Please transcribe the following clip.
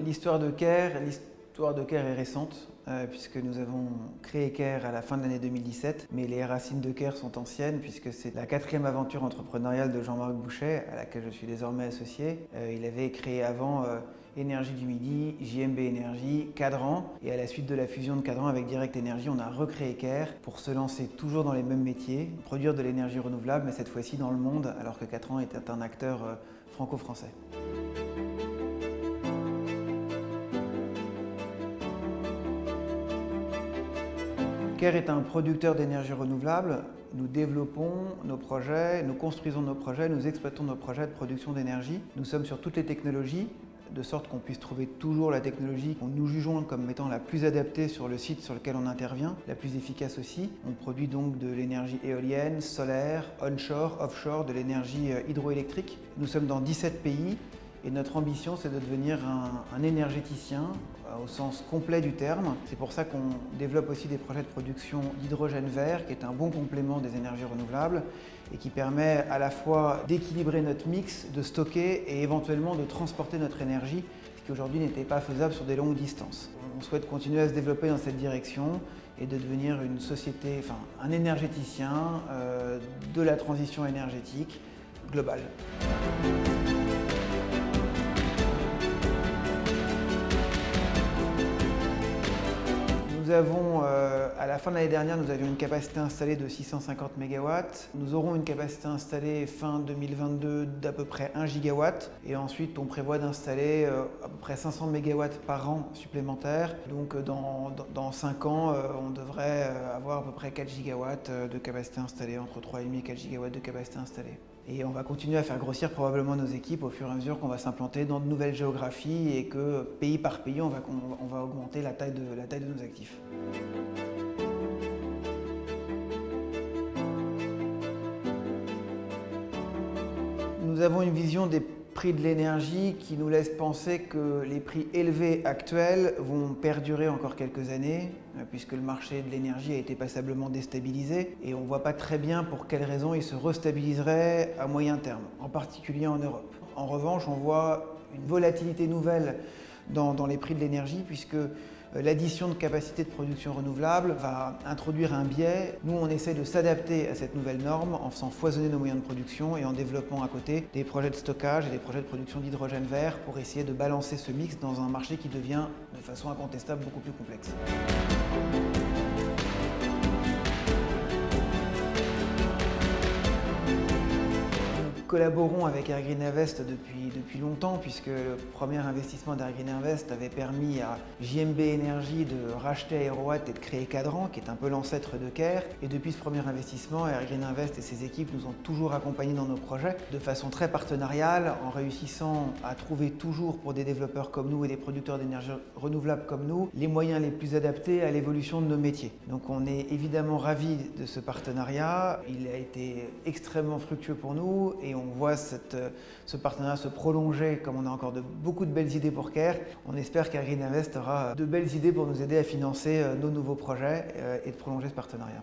L'histoire de Caire est récente, puisque nous avons créé Caire à la fin de l'année 2017, mais les racines de Caire sont anciennes, puisque c'est la 4e aventure entrepreneuriale de Jean-Marc Bouchet, à laquelle je suis désormais associé. Il avait créé avant Énergie du Midi, JMB Énergie, Cadran, et à la suite de la fusion de Cadran avec Direct Énergie, on a recréé Caire pour se lancer toujours dans les mêmes métiers, produire de l'énergie renouvelable, mais cette fois-ci dans le monde, alors que Cadran était un acteur franco-français. Caire est un producteur d'énergie renouvelable. Nous développons nos projets, nous construisons nos projets, nous exploitons nos projets de production d'énergie. Nous sommes sur toutes les technologies, de sorte qu'on puisse trouver toujours la technologie que nous jugeons comme étant la plus adaptée sur le site sur lequel on intervient, la plus efficace aussi. On produit donc de l'énergie éolienne, solaire, onshore, offshore, de l'énergie hydroélectrique. Nous sommes dans 17 pays. Et notre ambition, c'est de devenir un énergéticien au sens complet du terme. C'est pour ça qu'on développe aussi des projets de production d'hydrogène vert, qui est un bon complément des énergies renouvelables et qui permet à la fois d'équilibrer notre mix, de stocker et éventuellement de transporter notre énergie, ce qui aujourd'hui n'était pas faisable sur des longues distances. On souhaite continuer à se développer dans cette direction et de devenir une société, un énergéticien de la transition énergétique globale. À la fin de l'année dernière, nous avions une capacité installée de 650 MW. Nous aurons une capacité installée fin 2022 d'à peu près 1 GW. Et ensuite, on prévoit d'installer à peu près 500 MW par an supplémentaires. Donc dans 5 ans, on devrait avoir à peu près 4 GW de capacité installée, entre 3,5 et 4 GW de capacité installée. Et on va continuer à faire grossir probablement nos équipes au fur et à mesure qu'on va s'implanter dans de nouvelles géographies et que pays par pays, on va augmenter la taille de nos actifs. Nous avons une vision des prix de l'énergie qui nous laisse penser que les prix élevés actuels vont perdurer encore quelques années, puisque le marché de l'énergie a été passablement déstabilisé et on ne voit pas très bien pour quelles raisons il se restabiliserait à moyen terme, en particulier en Europe. En revanche, on voit une volatilité nouvelle dans les prix de l'énergie, puisque l'addition de capacités de production renouvelable va introduire un biais. Nous, on essaie de s'adapter à cette nouvelle norme en faisant foisonner nos moyens de production et en développant à côté des projets de stockage et des projets de production d'hydrogène vert pour essayer de balancer ce mix dans un marché qui devient de façon incontestable beaucoup plus complexe. Nous collaborons avec Air Green Invest depuis longtemps, puisque le premier investissement d'Air Green Invest avait permis à JMB Énergie de racheter Aerowatt et de créer Cadran, qui est un peu l'ancêtre de Caire. Et depuis ce premier investissement, Air Green Invest et ses équipes nous ont toujours accompagnés dans nos projets de façon très partenariale, en réussissant à trouver toujours pour des développeurs comme nous et des producteurs d'énergie renouvelable comme nous, les moyens les plus adaptés à l'évolution de nos métiers. Donc on est évidemment ravis de ce partenariat. Il a été extrêmement fructueux pour nous et on voit ce partenariat se prolonger comme on a encore beaucoup de belles idées pour Caire. On espère qu'Air Green Invest aura de belles idées pour nous aider à financer nos nouveaux projets et de prolonger ce partenariat.